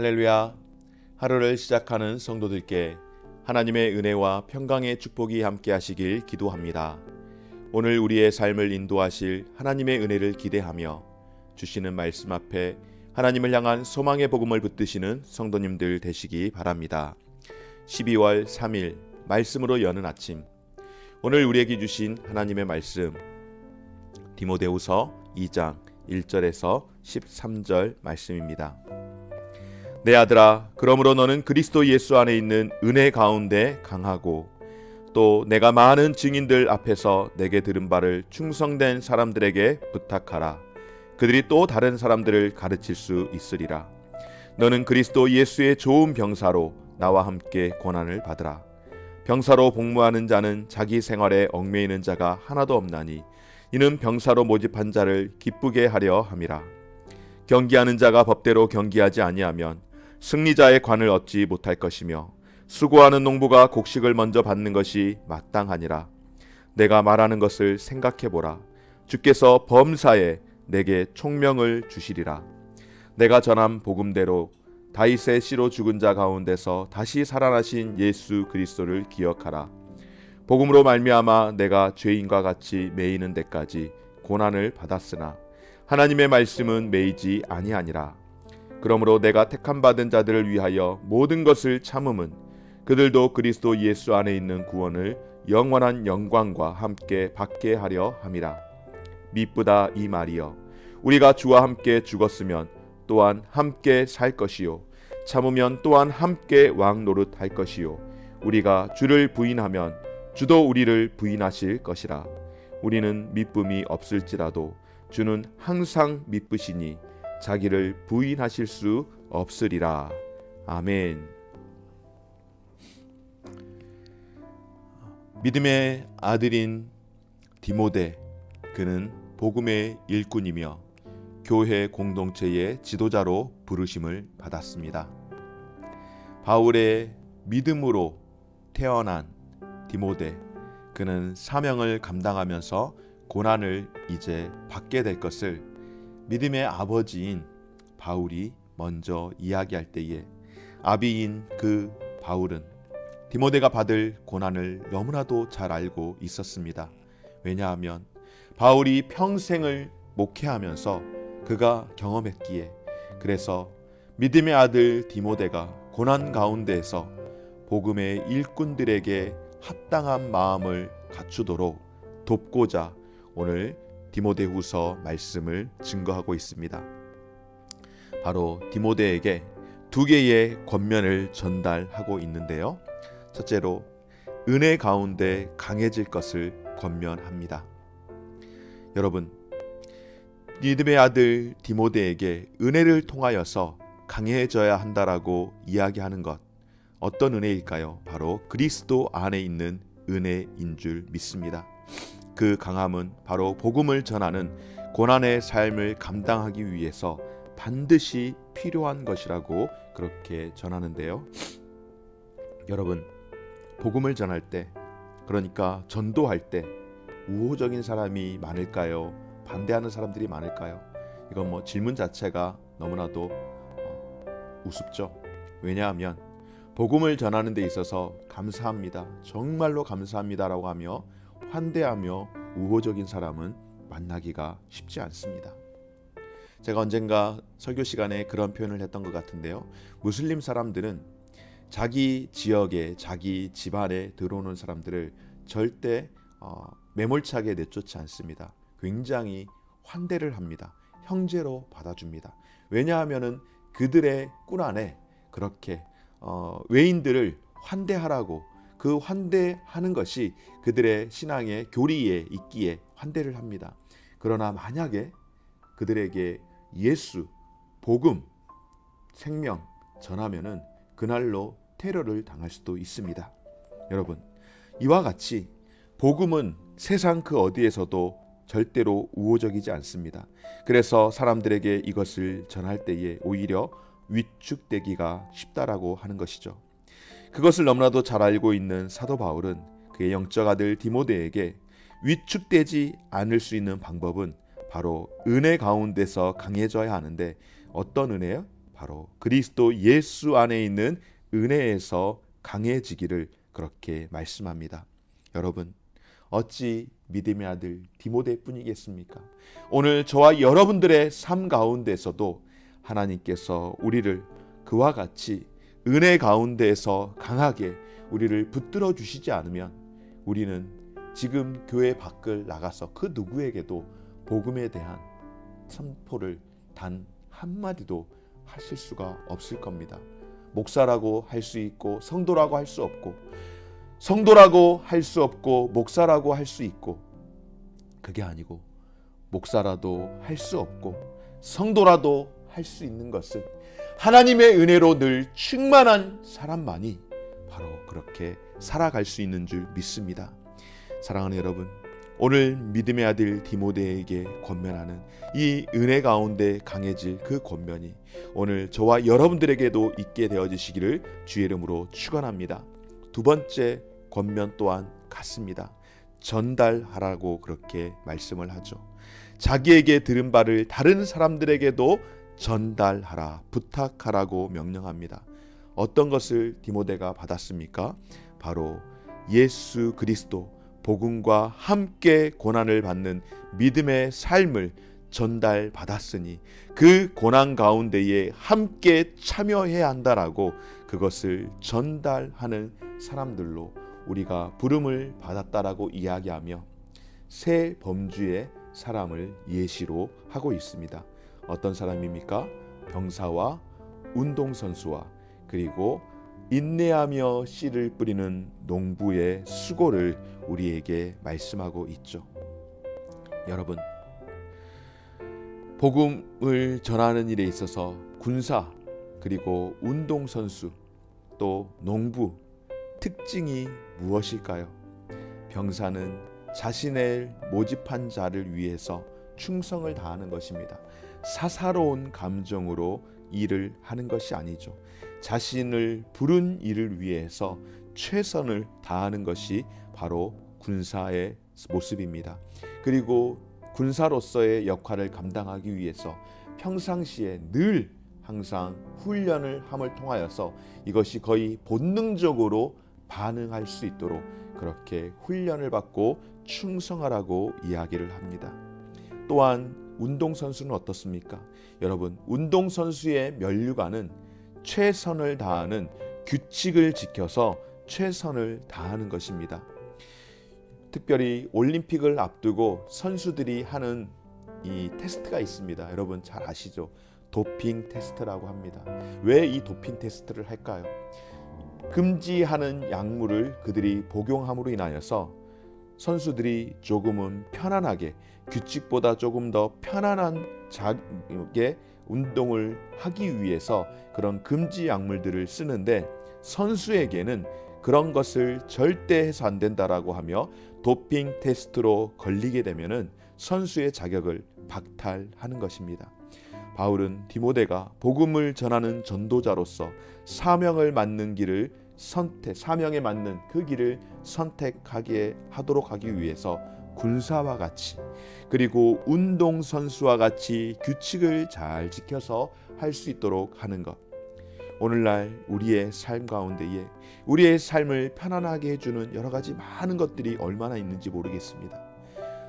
할렐루야. 하루를 시작하는 성도들께 하나님의 은혜와 평강의 축복이 함께 하시길 기도합니다. 오늘 우리의 삶을 인도하실 하나님의 은혜를 기대하며 주시는 말씀 앞에 하나님을 향한 소망의 복음을 붙드시는 성도님들 되시기 바랍니다. 12월 3일 말씀으로 여는 아침, 오늘 우리에게 주신 하나님의 말씀 디모데후서 2장 1절에서 13절 말씀입니다. 내 아들아, 그러므로 너는 그리스도 예수 안에 있는 은혜 가운데 강하고 또 내가 많은 증인들 앞에서 내게 들은 바를 충성된 사람들에게 부탁하라. 그들이 또 다른 사람들을 가르칠 수 있으리라. 너는 그리스도 예수의 좋은 병사로 나와 함께 고난을 받으라. 병사로 복무하는 자는 자기 생활에 얽매이는 자가 하나도 없나니 이는 병사로 모집한 자를 기쁘게 하려 함이라. 경기하는 자가 법대로 경기하지 아니하면 승리자의 관을 얻지 못할 것이며 수고하는 농부가 곡식을 먼저 받는 것이 마땅하니라. 내가 말하는 것을 생각해보라. 주께서 범사에 내게 총명을 주시리라. 내가 전한 복음대로 다윗의 씨로 죽은 자 가운데서 다시 살아나신 예수 그리스도를 기억하라. 복음으로 말미암아 내가 죄인과 같이 매이는 데까지 고난을 받았으나 하나님의 말씀은 매이지 아니하니라. 그러므로 내가 택함 받은 자들을 위하여 모든 것을 참음은 그들도 그리스도 예수 안에 있는 구원을 영원한 영광과 함께 받게 하려 함이라. 미쁘다 이 말이여, 우리가 주와 함께 죽었으면 또한 함께 살 것이요, 참으면 또한 함께 왕 노릇할 것이요, 우리가 주를 부인하면 주도 우리를 부인하실 것이라. 우리는 미쁨이 없을지라도 주는 항상 미쁘시니 자기를 부인하실 수 없으리라. 아멘. 믿음의 아들인 디모데, 그는 복음의 일꾼이며 교회 공동체의 지도자로 부르심을 받았습니다. 바울의 믿음으로 태어난 디모데, 그는 사명을 감당하면서 고난을 이제 받게 될 것을 믿음의 아버지인 바울이 먼저 이야기할 때에 아비인 그 바울은 디모데가 받을 고난을 너무나도 잘 알고 있었습니다. 왜냐하면 바울이 평생을 목회하면서 그가 경험했기에, 그래서 믿음의 아들 디모데가 고난 가운데에서 복음의 일꾼들에게 합당한 마음을 갖추도록 돕고자 오늘 디모데후서 말씀을 증거하고 있습니다. 바로 디모데에게 두 개의 권면을 전달하고 있는데요. 첫째로 은혜 가운데 강해질 것을 권면합니다. 여러분, 믿음의 아들 디모데에게 은혜를 통하여서 강해져야 한다라고 이야기하는 것, 어떤 은혜일까요? 바로 그리스도 안에 있는 은혜인 줄 믿습니다. 그 강함은 바로 복음을 전하는 고난의 삶을 감당하기 위해서 반드시 필요한 것이라고 그렇게 전하는데요. 여러분, 복음을 전할 때, 그러니까 전도할 때 우호적인 사람이 많을까요? 반대하는 사람들이 많을까요? 이건 질문 자체가 너무나도 우습죠. 왜냐하면 복음을 전하는 데 있어서 감사합니다, 정말로 감사합니다라고 하며 환대하며 우호적인 사람은 만나기가 쉽지 않습니다. 제가 언젠가 설교 시간에 그런 표현을 했던 것 같은데요. 무슬림 사람들은 자기 지역에, 자기 집안에 들어오는 사람들을 절대 매몰차게 내쫓지 않습니다. 굉장히 환대를 합니다. 형제로 받아줍니다. 왜냐하면 그들의 꾼 안에 그렇게 외인들을 환대하라고, 그 환대하는 것이 그들의 신앙의 교리에 있기에 환대를 합니다. 그러나 만약에 그들에게 예수, 복음, 생명 전하면은 그날로 테러를 당할 수도 있습니다. 여러분, 이와 같이 복음은 세상 그 어디에서도 절대로 우호적이지 않습니다. 그래서 사람들에게 이것을 전할 때에 오히려 위축되기가 쉽다라고 하는 것이죠. 그것을 너무나도 잘 알고 있는 사도 바울은 그의 영적 아들 디모데에게 위축되지 않을 수 있는 방법은 바로 은혜 가운데서 강해져야 하는데, 어떤 은혜요? 바로 그리스도 예수 안에 있는 은혜에서 강해지기를 그렇게 말씀합니다. 여러분, 어찌 믿음의 아들 디모데뿐이겠습니까? 오늘 저와 여러분들의 삶 가운데서도 하나님께서 우리를 그와 같이 은혜 가운데에서 강하게 우리를 붙들어 주시지 않으면 우리는 지금 교회 밖을 나가서 그 누구에게도 복음에 대한 선포를 단 한마디도 하실 수가 없을 겁니다. 목사라고 할 수 있고 성도라고 할 수 없고, 성도라고 할 수 없고 목사라고 할 수 있고, 그게 아니고 목사라도 할 수 없고 성도라도 할 수 있는 것은 하나님의 은혜로 늘 충만한 사람만이 바로 그렇게 살아갈 수 있는 줄 믿습니다. 사랑하는 여러분, 오늘 믿음의 아들 디모데에게 권면하는 이 은혜 가운데 강해질 그 권면이 오늘 저와 여러분들에게도 있게 되어지시기를 주의 이름으로 축원합니다. 두 번째 권면 또한 같습니다. 전달하라고 그렇게 말씀을 하죠. 자기에게 들은 바를 다른 사람들에게도 전달하라, 부탁하라고 명령합니다. 어떤 것을 디모데가 받았습니까? 바로 예수 그리스도 복음과 함께 고난을 받는 믿음의 삶을 전달받았으니 그 고난 가운데에 함께 참여해야 한다라고 그것을 전달하는 사람들로 우리가 부름을 받았다라고 이야기하며 새 범주의 사람을 예시로 하고 있습니다. 어떤 사람입니까? 병사와 운동선수와 그리고 인내하며 씨를 뿌리는 농부의 수고를 우리에게 말씀하고 있죠. 여러분, 복음을 전하는 일에 있어서 군사 그리고 운동선수 또 농부 특징이 무엇일까요? 병사는 자신을 모집한 자를 위해서 충성을 다하는 것입니다. 사사로운 감정으로 일을 하는 것이 아니죠. 자신을 부른 일을 위해서 최선을 다하는 것이 바로 군사의 모습입니다. 그리고 군사로서의 역할을 감당하기 위해서 평상시에 늘 항상 훈련을 함을 통하여서 이것이 거의 본능적으로 반응할 수 있도록 그렇게 훈련을 받고 충성하라고 이야기를 합니다. 또한 운동선수는 어떻습니까? 여러분, 운동선수의 면류관은 최선을 다하는 규칙을 지켜서 최선을 다하는 것입니다. 특별히 올림픽을 앞두고 선수들이 하는 이 테스트가 있습니다. 여러분 잘 아시죠? 도핑 테스트라고 합니다. 왜 이 도핑 테스트를 할까요? 금지하는 약물을 그들이 복용함으로 인하여서 선수들이 조금은 편안하게 규칙보다 조금 더 편안한 자기의 운동을 하기 위해서 그런 금지 약물들을 쓰는데 선수에게는 그런 것을 절대 해서 안 된다라고 하며 도핑 테스트로 걸리게 되면은 선수의 자격을 박탈하는 것입니다. 바울은 디모데가 복음을 전하는 전도자로서 사명을 맞는 길을 사명에 맞는 그 길을 선택하게 하도록 하기 위해서 군사와 같이 그리고 운동선수와 같이 규칙을 잘 지켜서 할 수 있도록 하는 것. 오늘날 우리의 삶 가운데에 우리의 삶을 편안하게 해주는 여러 가지 많은 것들이 얼마나 있는지 모르겠습니다.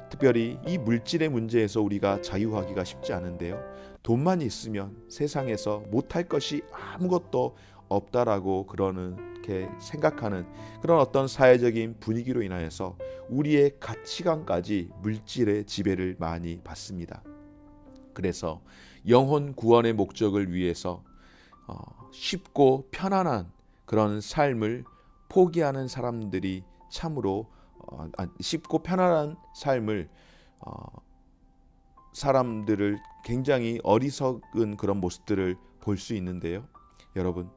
특별히 이 물질의 문제에서 우리가 자유하기가 쉽지 않은데요. 돈만 있으면 세상에서 못할 것이 아무것도 없다라고 그렇게 생각하는 그런 어떤 사회적인 분위기로 인하여서 우리의 가치관까지 물질의 지배를 많이 받습니다. 그래서 영혼 구원의 목적을 위해서 쉽고 편안한 그런 삶을 포기하는 사람들이 참으로 쉽고 편안한 삶을 사람들을 굉장히 어리석은 그런 모습들을 볼 수 있는데요. 여러분,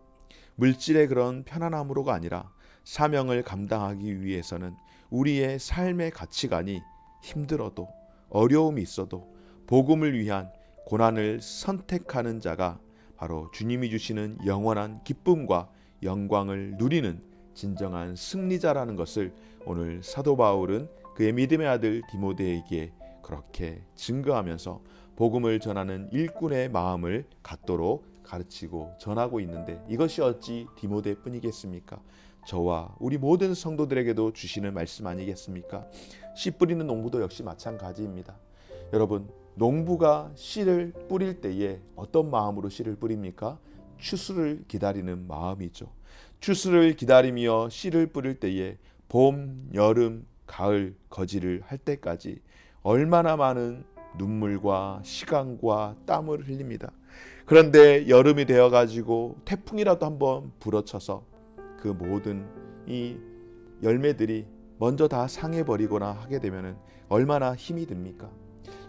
물질의 그런 편안함으로가 아니라 사명을 감당하기 위해서는 우리의 삶의 가치관이 힘들어도 어려움이 있어도 복음을 위한 고난을 선택하는 자가 바로 주님이 주시는 영원한 기쁨과 영광을 누리는 진정한 승리자라는 것을 오늘 사도 바울은 그의 믿음의 아들 디모데에게 그렇게 증거하면서 복음을 전하는 일꾼의 마음을 갖도록 가르치고 전하고 있는데 이것이 어찌 디모데뿐이겠습니까? 저와 우리 모든 성도들에게도 주시는 말씀 아니겠습니까? 씨 뿌리는 농부도 역시 마찬가지입니다. 여러분, 농부가 씨를 뿌릴 때에 어떤 마음으로 씨를 뿌립니까? 추수를 기다리는 마음이죠. 추수를 기다리며 씨를 뿌릴 때에 봄, 여름, 가을 거지를 할 때까지 얼마나 많은 눈물과 시간과 땀을 흘립니다. 그런데 여름이 되어가지고 태풍이라도 한번 불어쳐서 그 모든 이 열매들이 먼저 다 상해버리거나 하게 되면 얼마나 힘이 듭니까?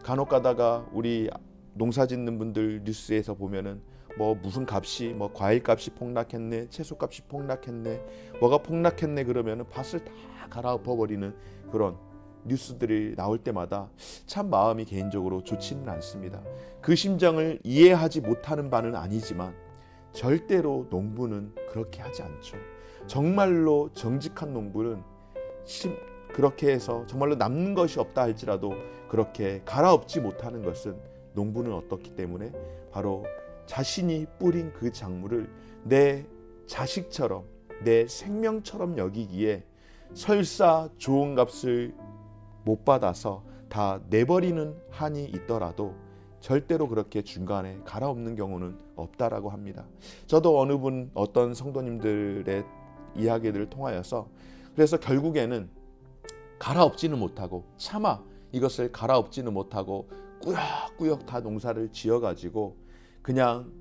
간혹 가다가 우리 농사 짓는 분들 뉴스에서 보면은 무슨 값이 과일 값이 폭락했네, 채소 값이 폭락했네, 뭐가 폭락했네 그러면은 밭을 다 갈아엎어 버리는 그런 뉴스들이 나올 때마다 참 마음이 개인적으로 좋지는 않습니다. 그 심정을 이해하지 못하는 바는 아니지만 절대로 농부는 그렇게 하지 않죠. 정말로 정직한 농부는 그렇게 해서 정말로 남는 것이 없다 할지라도 그렇게 갈아엎지 못하는 것은 농부는 어떻기 때문에 바로 자신이 뿌린 그 작물을 내 자식처럼 내 생명처럼 여기기에 설사 좋은 값을 못 받아서 다 내버리는 한이 있더라도 절대로 그렇게 중간에 갈아엎는 경우는 없다라고 합니다. 저도 어떤 성도님들의 이야기들을 통하여서 그래서 결국에는 갈아엎지는 못하고 차마 이것을 갈아엎지는 못하고 꾸역꾸역 다 농사를 지어가지고 그냥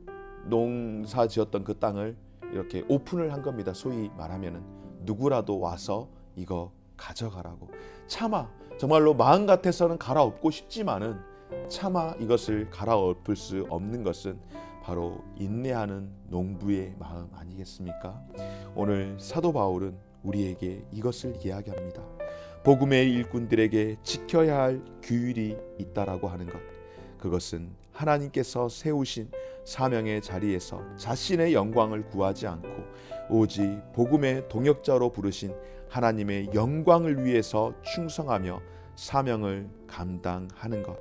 농사 지었던 그 땅을 이렇게 오픈을 한 겁니다. 소위 말하면은 누구라도 와서 이거 가져가라고. 차마 정말로 마음 같아서는 갈아엎고 싶지만은 차마 이것을 갈아엎을 수 없는 것은 바로 인내하는 농부의 마음 아니겠습니까? 오늘 사도 바울은 우리에게 이것을 이야기합니다. 복음의 일꾼들에게 지켜야 할 규율이 있다라고 하는 것. 그것은 하나님께서 세우신 사명의 자리에서 자신의 영광을 구하지 않고 오직 복음의 동역자로 부르신 하나님의 영광을 위해서 충성하며 사명을 감당하는 것.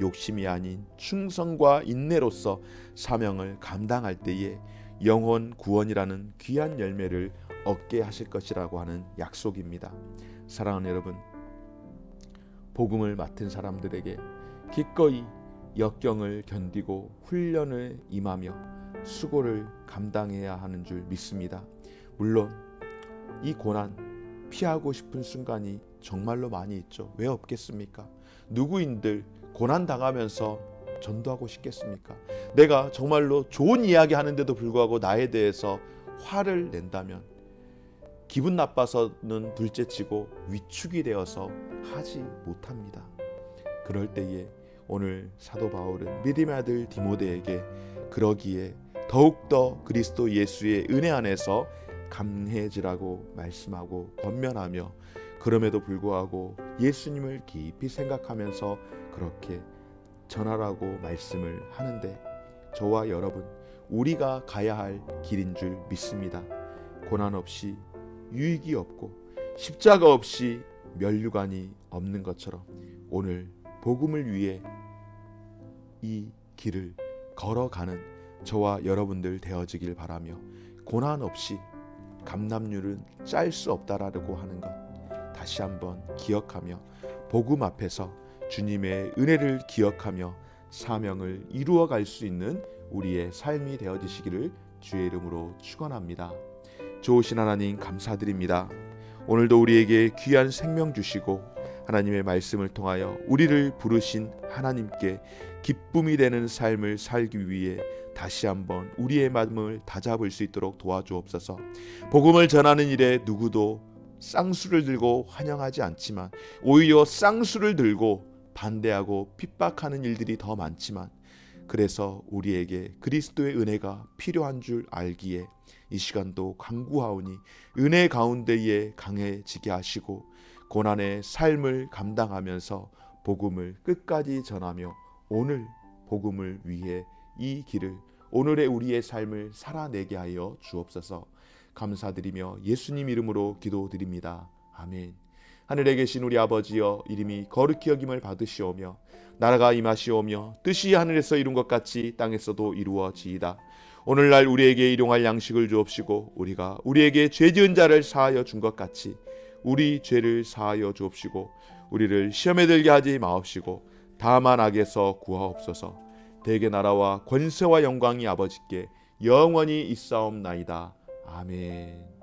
욕심이 아닌 충성과 인내로서 사명을 감당할 때에 영혼 구원이라는 귀한 열매를 얻게 하실 것이라고 하는 약속입니다. 사랑하는 여러분, 복음을 맡은 사람들에게 기꺼이 역경을 견디고 훈련을 임하며 수고를 감당해야 하는 줄 믿습니다. 물론 이 고난 피하고 싶은 순간이 정말로 많이 있죠. 왜 없겠습니까? 누구인들 고난 당하면서 전도하고 싶겠습니까? 내가 정말로 좋은 이야기 하는데도 불구하고 나에 대해서 화를 낸다면 기분 나빠서는 둘째치고 위축이 되어서 하지 못합니다. 그럴 때에 오늘 사도 바울은 믿음의 아들 디모데에게 그러기에 더욱더 그리스도 예수의 은혜 안에서 강해지라고 말씀하고 권면하며 그럼에도 불구하고 예수님을 깊이 생각하면서 그렇게 전하라고 말씀을 하는데 저와 여러분, 우리가 가야 할 길인 줄 믿습니다. 고난 없이 유익이 없고 십자가 없이 면류관이 없는 것처럼 오늘 복음을 위해 이 길을 걸어가는 저와 여러분들 되어지길 바라며 고난 없이 감람률은 짤 수 없다라고 하는 것 다시 한번 기억하며 복음 앞에서 주님의 은혜를 기억하며 사명을 이루어 갈 수 있는 우리의 삶이 되어지시기를 주의 이름으로 축원합니다. 좋으신 하나님 감사드립니다. 오늘도 우리에게 귀한 생명 주시고 하나님의 말씀을 통하여 우리를 부르신 하나님께 기쁨이 되는 삶을 살기 위해 다시 한번 우리의 마음을 다잡을 수 있도록 도와주옵소서. 복음을 전하는 일에 누구도 쌍수를 들고 환영하지 않지만 오히려 쌍수를 들고 반대하고 핍박하는 일들이 더 많지만 그래서 우리에게 그리스도의 은혜가 필요한 줄 알기에 이 시간도 간구하오니 은혜 가운데에 강해지게 하시고 고난의 삶을 감당하면서 복음을 끝까지 전하며 오늘 복음을 위해 이 길을 오늘의 우리의 삶을 살아내게 하여 주옵소서. 감사드리며 예수님 이름으로 기도드립니다. 아멘. 하늘에 계신 우리 아버지여, 이름이 거룩히 여김을 받으시오며 나라가 임하시오며 뜻이 하늘에서 이룬 것 같이 땅에서도 이루어지이다. 오늘날 우리에게 일용할 양식을 주옵시고 우리가 우리에게 죄 지은 자를 사하여 준 것 같이 우리 죄를 사하여 주옵시고 우리를 시험에 들게 하지 마옵시고 다만 악에서 구하옵소서. 대개 나라와 권세와 영광이 아버지께 영원히 있사옵나이다. 아멘.